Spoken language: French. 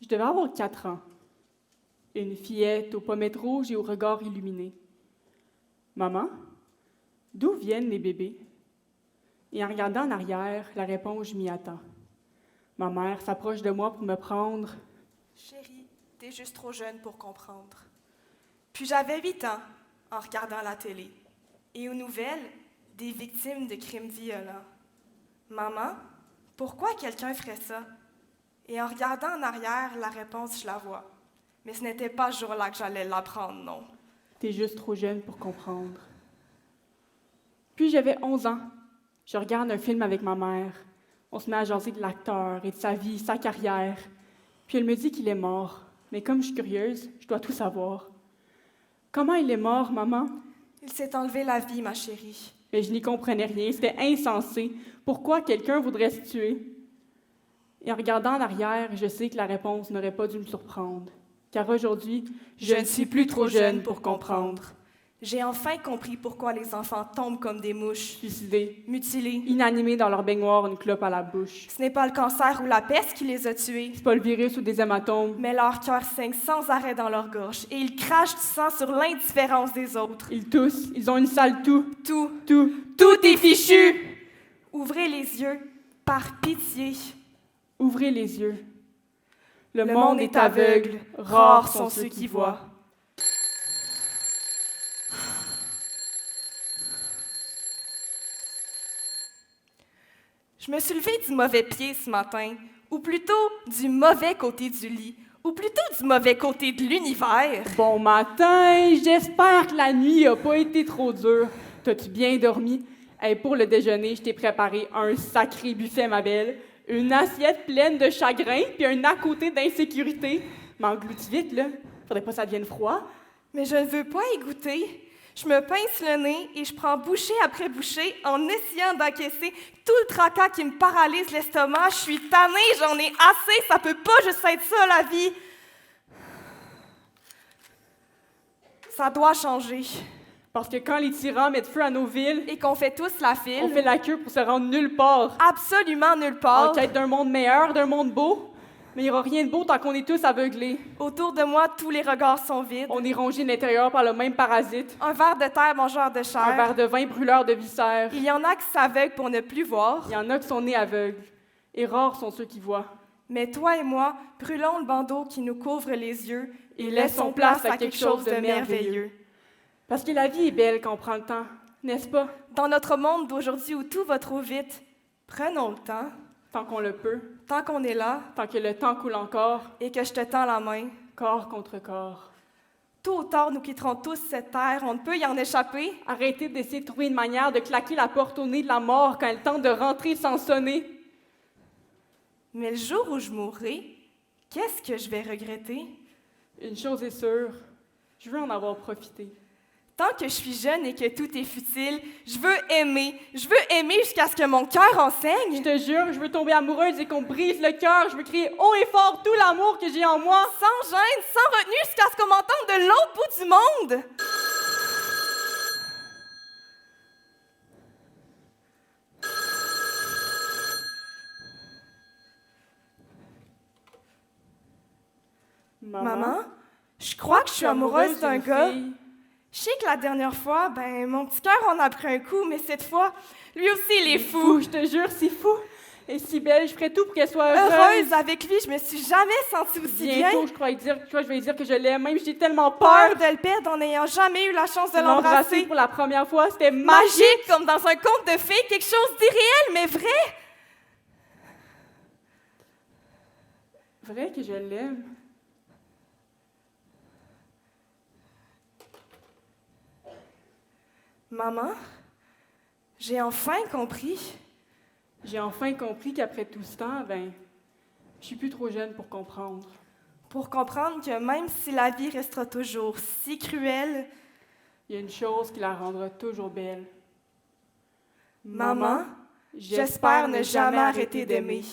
Je devais avoir 4 ans. Une fillette aux pommettes rouges et au regard illuminé. Maman, d'où viennent les bébés? Et en regardant en arrière, la réponse, je m'y attends. Ma mère s'approche de moi pour me prendre. Chérie, t'es juste trop jeune pour comprendre. Puis j'avais 8 ans en regardant la télé. Et aux nouvelles, des victimes de crimes violents. Maman, pourquoi quelqu'un ferait ça? Et en regardant en arrière, la réponse, je la vois. Mais ce n'était pas ce jour-là que j'allais l'apprendre, non. T'es juste trop jeune pour comprendre. Puis j'avais 11 ans. Je regarde un film avec ma mère. On se met à jaser de l'acteur et de sa vie, sa carrière. Puis elle me dit qu'il est mort. Mais comme je suis curieuse, je dois tout savoir. Comment il est mort, maman? Il s'est enlevé la vie, ma chérie. Mais je n'y comprenais rien, c'était insensé. Pourquoi quelqu'un voudrait se tuer? Et en regardant en arrière, je sais que la réponse n'aurait pas dû me surprendre. Car aujourd'hui, je ne suis plus trop jeune pour comprendre. J'ai enfin compris pourquoi les enfants tombent comme des mouches, Suicidés, mutilés. inanimés dans leur baignoire, une clope à la bouche. Ce n'est pas le cancer ou la peste qui les a tués, C'est pas le virus ou des hématomes. mais leur cœur saigne sans arrêt dans leur gorge et ils crachent du sang sur l'indifférence des autres. Ils toussent, ils ont une sale toux. Tout est fichu! Ouvrez les yeux, par pitié. Ouvrez les yeux. Le Le monde est aveugle, rares sont ceux qui voient. Je me suis levée du mauvais pied ce matin, ou plutôt du mauvais côté du lit, ou plutôt du mauvais côté de l'univers. Bon matin, j'espère que la nuit n'a pas été trop dure. T'as-tu bien dormi? Hey, pour le déjeuner, je t'ai préparé un sacré buffet, ma belle. Une assiette pleine de chagrin, puis un à côté d'insécurité. M'engloutis vite, là. Faudrait pas que ça devienne froid. Mais je ne veux pas y goûter. Je me pince le nez et je prends bouchée après bouchée en essayant d'encaisser tout le tracas qui me paralyse l'estomac. Je suis tannée, j'en ai assez, ça peut pas juste être ça, la vie. Ça doit changer. Parce que quand les tyrans mettent feu à nos villes, Et qu'on fait tous la file. on fait la queue pour se rendre nulle part. Absolument nulle part. En quête d'un monde meilleur, d'un monde beau. Mais il n'y aura rien de beau tant qu'on est tous aveuglés. Autour de moi, tous les regards sont vides. On est rongé de l'intérieur par le même parasite. Un verre de terre mangeur de chair. Un verre de vin brûleur de viscères. Il y en a qui s'aveuglent pour ne plus voir. Il y en a qui sont nés aveugles. Et rares sont ceux qui voient. Mais toi et moi, brûlons le bandeau qui nous couvre les yeux Et laissons place à quelque chose de merveilleux. Parce que la vie est belle quand on prend le temps, n'est-ce pas? Dans notre monde d'aujourd'hui où tout va trop vite, prenons le temps, Tant qu'on le peut, tant qu'on est là tant que le temps coule encore, et que je te tends la main. corps contre corps. Tôt ou tard, nous quitterons tous cette terre, on ne peut y en échapper. Arrêtez d'essayer de trouver une manière de claquer la porte au nez de la mort quand elle tente de rentrer sans sonner. Mais le jour où je mourrai, qu'est-ce que je vais regretter? Une chose est sûre, je veux en avoir profité. Tant que je suis jeune et que tout est futile, je veux aimer. Je veux aimer jusqu'à ce que mon cœur Je enseigne. te jure, je veux tomber amoureuse et qu'on me brise le cœur. Je veux crier haut et fort tout l'amour que j'ai en moi. Sans gêne, sans retenue, jusqu'à ce qu'on m'entende de l'autre bout du monde. Maman, je crois que je suis amoureuse d'un d'une gars. fille. Je sais que la dernière fois, mon petit cœur en a pris un coup, mais cette fois, lui aussi, il est Fou, fou. je te jure, c'est fou. Et si belle, je ferais tout pour qu'elle soit Heureuse avec lui, je me suis jamais sentie aussi bien. Bientôt, je vais lui dire que je l'aime, même si j'ai tellement Peur peur. de le perdre en n'ayant jamais eu la chance de L'embrasser l'embrasser. pour la première fois, c'était magique. Magique, comme dans un conte de fées, quelque chose d'irréel, mais vrai. Vrai que je l'aime. Maman, j'ai enfin compris. J'ai enfin compris qu'après tout ce temps, je suis plus trop jeune pour comprendre. Pour comprendre que même si la vie restera toujours si cruelle, Il y a une chose qui la rendra toujours belle. maman, j'espère ne jamais arrêter d'aimer.